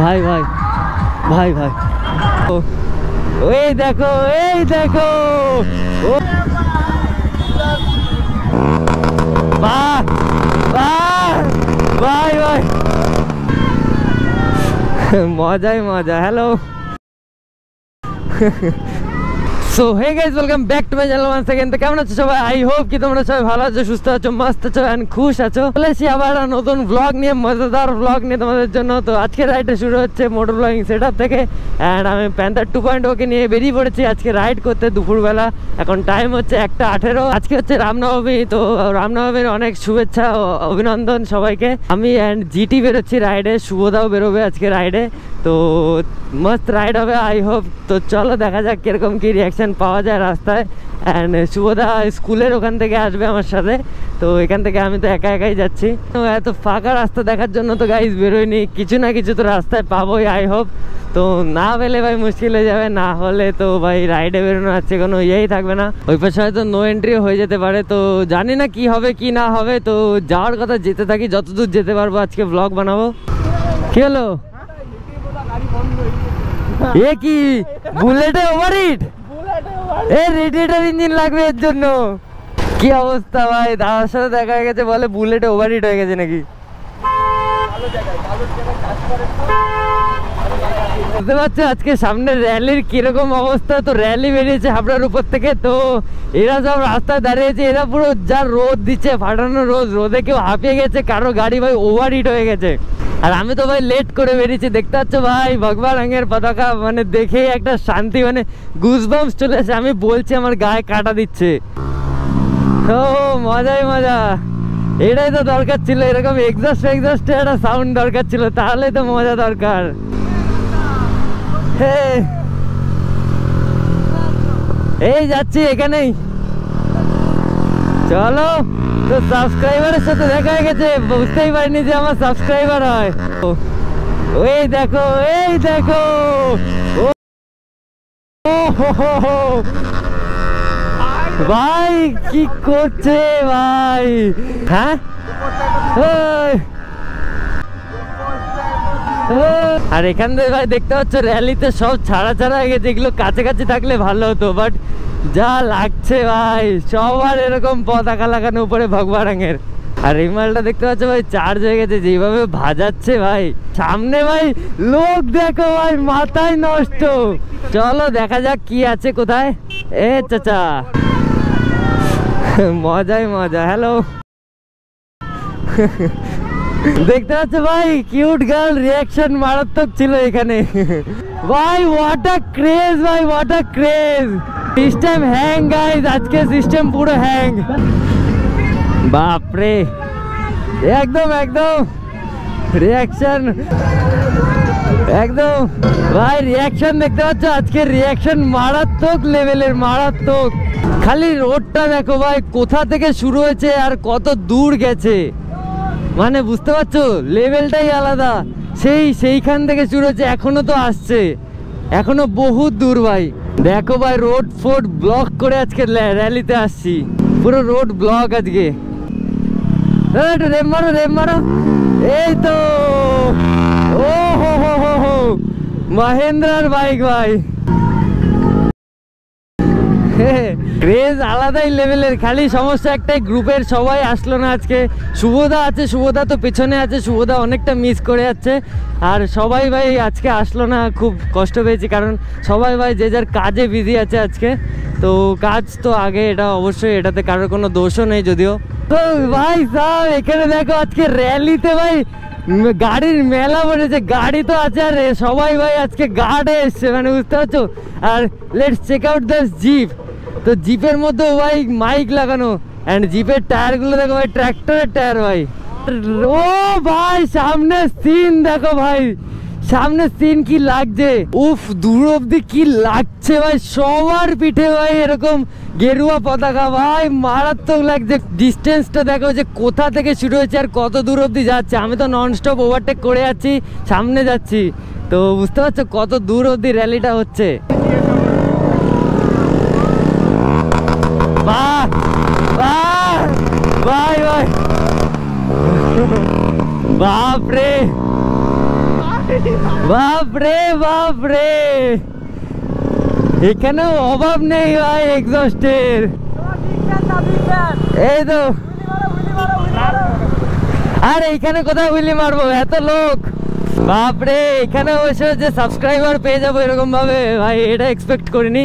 ভাই ভাই ভাই ভাই এই দেখো বাহ বাহ ভাই ভাই মজাই মজা। Hello so hey guys, welcome back to my channel once again. তো কেমন আছো সবাই? আই হোপ কি তোমরা সবাই ভালো আছো, সুস্থ আছো, মস্ত আছো এন্ড খুশ আছো। চলে এসেছি আবার একটা নতুন ব্লগ নিয়ে, মজাদার ব্লগ নিয়ে তোমাদের জন্য। তো আজকে রাইড শুরু হচ্ছে মোটর ব্লগিং সেটআপ থেকে এন্ড আমি প্যান্থার 2.0 কে নিয়ে বেরিয়ে পড়েছি আজকে রাইড করতে দুপুরবেলা। এখন টাইম হচ্ছে 1:18। আজকে হচ্ছে রামনবমী, তো রামনবমীর অনেক শুভেচ্ছা ও অভিনন্দন সবাইকে। আমি এন্ড জিটি বেরোচ্ছি রাইডে, শুভদাও বেরোবে আজকে রাইডে। তো মস্ত রাইড হবে আই হোপ। তো চলো দেখা যাক কিরকম কি রিয়াকশন পাওয়া যায় রাস্তায়। অ্যান্ড শুভদা স্কুলের ওখান থেকে আসবে আমার সাথে। তো এখান থেকে আমি তো একাই যাচ্ছি। তো এত ফাঁকা রাস্তা দেখার জন্য তো গাইজ বেরোয়নি, কিছু না কিছু তো রাস্তায় পাবোই আই হোপ। তো না পেলে ভাই মুশকিল হয়ে যাবে, না হলে তো ভাই রাইডে বেরোনো আছে কোনো ইয়েই থাকবে না। ওই পাশে হয়তো নো এন্ট্রি হয়ে যেতে পারে, তো জানি না কি হবে কি না হবে। তো যাওয়ার কথা যেতে থাকি, যতদূর যেতে পারবো আজকে ব্লগ বানাবো। কি হলো? এ কি বুলেটে ওভারহিট? রেডিয়েটর ইঞ্জিন লাগবে এর জন্য। কি অবস্থা ভাই, দাদার সাথে দেখা গেছে বলে বুলেটে ওভারহিট হয়ে গেছে নাকি। বুঝতে পারছো আজকে সামনে র্যালির কিরকম অবস্থা। তো র্যালি বেরিয়েছে হাবড়ার উপর থেকে। তো এরা সব রাস্তায় দাঁড়িয়েছে, এরা পুরো যা রোদ দিচ্ছে, ফাটানো রোদে কেউ হাঁপিয়ে গেছে, কারো গাড়ি ভাই ওভারহিট হয়ে গেছে। আর আমি তো ভাই লেট করে বেরিয়েছি, দেখতে পাচ্ছ ভাই ভগবা রঙের পতাকা, মানে দেখেই একটা শান্তি, মানে গুজবাম্পস চলে আসে। আমি বলছি আমার গায়ে কাটা দিচ্ছে। ও মজাই মজা, এটাই তো দরকার ছিল, এরকম এক্সস্টে একটা সাউন্ড দরকার ছিল, তাহলে তো মজা দরকার। এই যাচ্ছি এখানেই, চলো। তো সাবস্ক্রাইবারের সাথে দেখা হয়ে গেছে, বুঝতেই পারিনি যে আমার সাবস্ক্রাইবার হয়। এই দেখো ভাই কি করছে ভাই। হ্যাঁ আর এখান থেকে ভাই দেখতে পাচ্ছ র্যালিতে সব ছাড়া হয়ে গেছে। এগুলো কাছাকাছি থাকলে ভালো হতো, বাট যা লাগছে ভাই সবার এরকম পতাকা লাগানো উপরে ভগবা রঙের। আর এই মালটা দেখতে পাচ্ছ ভাই চার্জ হয়ে গেছে, যেভাবে ভাজাচ্ছে ভাই। সামনে ভাই লোক দেখো ভাই, মাথায় নষ্ট। চলো দেখা যাক কি আছে কোথায়। এ চাচা মজাই মজা। হ্যালো দেখতে পাচ্ছ ভাই কিউট গার্ল, রিয়াকশন মারাত্মক ছিল এখানে ভাই। হোয়াট আ ক্রেজ ভাই, what a craze. System hang guys, আজকে সিস্টেম পুরো হ্যাং। বাপরে একদম রিয়াকশন একদম ভাই, রিয়াকশন দেখতে পাচ্ছ আজকে, রিয়াকশন মারাত্মক লেভেলের, মারাত্মক। খালি রোডটা দেখো ভাই, কোথা থেকে শুরু হয়েছে আর কত দূর গেছে, মানে বুঝতে পারছো লেভেলটাই আলাদা। সেইখান থেকে শুরু হয়েছে, এখনো তো আসছে, এখনো বহুত দূর ভাই। দেখো ভাই রোড ফোড ব্লক করে আজকে র্যালিতে আসছি, পুরো রোড ব্লক আজকে। রেম মারো। এই তো ও হো মহেন্দ্রার বাইক ভাই, ক্রেজ আলাদাই লেভেলের। খালি সমস্যা একটাই, গ্রুপের সবাই আসলো না আজকে। শুভদা আছে, শুভদা তো পেছনে আছে, শুভদা অনেকটা মিস করে যাচ্ছে। আর সবাই ভাই আজকে আসলো না, খুব কষ্ট পেয়েছি, কারণ সবাই ভাই যে যার কাজে বিজি আছে আজকে। তো কাজ তো আগে, এটা অবশ্যই, এটাতে কারোর কোনো দোষও নেই যদিও। তো ভাই সাহেব এখানে দেখো আজকে র্যালিতে ভাই গাড়ির মেলা পড়েছে, গাড়ি তো আছে, আর সবাই ভাই আজকে গার্ডে এসছে, মানে বুঝতে পারছো। আর let's check out this zip. তো জিপের মধ্যে ভাই মাইক লাগানো, এন্ড জিপের টায়ার গুলো দেখো ভাই, ট্র্যাক্টরের টায়ার ভাই। ও ভাই সামনে সিন দেখো ভাই, সামনে সিন কি লাগছে, উফ দূর অব্দি কি লাগছে ভাই। সবার পিঠে ভাই এরকম গেরুয়া পতাকা ভাই, মারাত্মক লাগছে। ডিস্টেন্সটা দেখো যে কোথা থেকে শুরু হয়েছে আর কত দূর অব্দি যাচ্ছে। আমি তো নন স্টপ ওভারটেক করে যাচ্ছি, সামনে যাচ্ছি। তো বুঝতে পারছো কত দূর অব্দি র্যালিটা হচ্ছে। ভাই বাপরে বাপ রে এখানে অভাব নেই ভাই এক্সস্টের। এই তো আর এইখানে কোথায় উইলি মারবো, এত লোক। বাপরে এখানে বসে যে সাবস্ক্রাইবার পেয়ে যাবো এরকম ভাবে ভাই, এটা এক্সপেক্ট করিনি।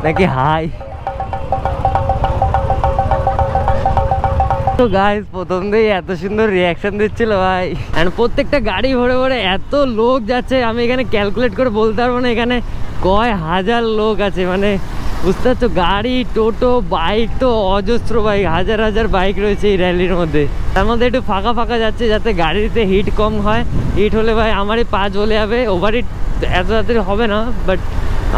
নাকি হাই তো গাইস, প্রথম দিকে এত সুন্দর রিয়াকশন দিচ্ছিল ভাই, এন্ড প্রত্যেকটা গাড়ি ভরে ভরে এত লোক যাচ্ছে, আমি এখানে ক্যালকুলেট করে বলতে পারবো না এখানে কয় হাজার লোক আছে। মানে বুঝতে পারছো, গাড়ি টোটো বাইক তো অজস্র বাইক, হাজার হাজার বাইক রয়েছে এই র্যালির মধ্যে। তার মধ্যে একটু ফাঁকা ফাঁকা যাচ্ছে যাতে গাড়িতে হিট কম হয়। হিট হলে ভাই আমারই পা জ্বলে যাবে, ওভার হিট এত তাড়াতাড়ি হবে না, বাট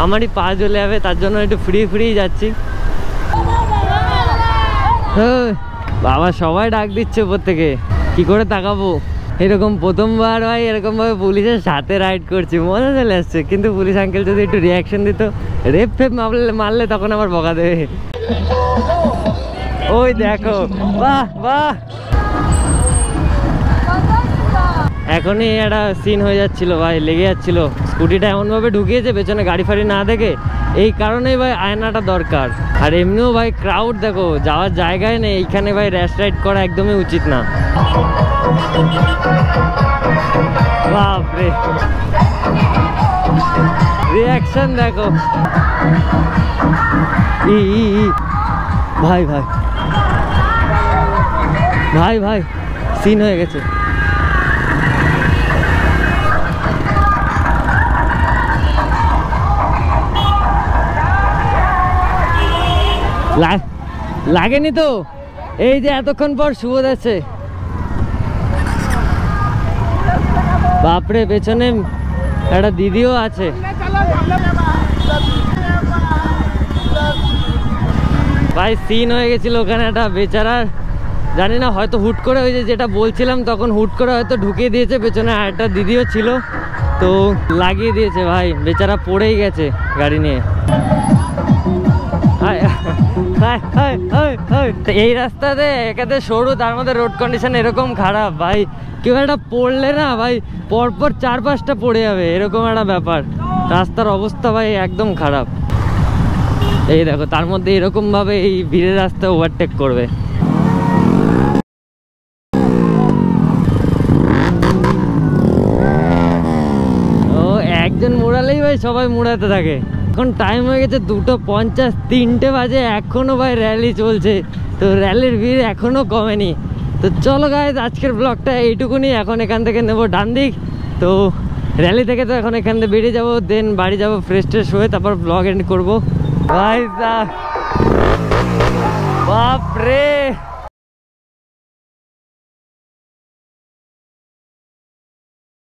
আমারই পা জ্বলে যাবে, তার জন্য একটু ফ্রি যাচ্ছি। বাবা সবাই ডাক দিচ্ছে উপর থেকে, কি করে তাকাবো। এরকম প্রথমবার ভাই এরকম ভাবে পুলিশের সাথে রাইড করছি, মজা চলে আসছে। কিন্তু পুলিশ আঙ্কেল যদি একটু রিয়াকশন দিত, রেপ ফেপ মারলে তখন আবার বকা দেবে। ওই দেখো, বাহ বাহ, এখনই একটা সিন হয়ে যাচ্ছিল ভাই, লেগে যাচ্ছিল। স্কুটিটা এমনভাবে ঢুকিয়েছে পেছনে গাড়ি ফাড়ি না দেখে, এই কারণেই ভাই আয়নাটা দরকার। আর এমনিও ভাই ক্রাউড দেখো, যাওয়ার জায়গায় নেই এইখানে ভাই, র্যাশ রাইড করা একদমই উচিত না। বাপরে রিয়াকশন দেখো, ভাই ভাই ভাই ভাই সিন হয়ে গেছে। লাগেনি তো, এই যে এতক্ষণ পর শুভ আছে। বাপরে পেছনে একটা দিদিও আছে। ভাই সিন হয়ে গেছিল ওখানে একটা বেচারার, জানি না হয়তো হুট করে ওই যে যেটা বলছিলাম তখন হুট করে হয়তো ঢুকিয়ে দিয়েছে, পেছনে আরেকটা দিদিও ছিল তো লাগিয়ে দিয়েছে ভাই, বেচারা পড়েই গেছে গাড়ি নিয়ে। এই রাস্তাতে একাতে সরু, তার মধ্যে রোড কন্ডিশন এরকম খারাপ ভাই, কেউ একটা পড়লে না ভাই পরপর 4-5টা পড়ে যাবে, এরকম একটা ব্যাপার। রাস্তার অবস্থা ভাই একদম খারাপ। এই দেখো তার মধ্যে এরকম ভাবে এই ভিড়ের রাস্তা ওভারটেক করবে। ও একজন মোড়ালেই ভাই সবাই মোড়াতে থাকে। এখন টাইম হয়ে গেছে 2:50, 3টে বাজে, এখনো ভাই র্যালি চলছে। তো র্যালির ভিড় এখনো কমেনি। তো চলো গাইস, আজকের ব্লগটা এইটুকুনি। এখন এখান থেকে নেবো ডান দিক। তো র্যালি থেকে তো এখন এখান থেকে বেরিয়ে যাবো, দেন বাড়ি যাবো ফ্রেশ ট্রেশ হয়ে, তারপর ব্লগ এন্ড করবো। বাপরে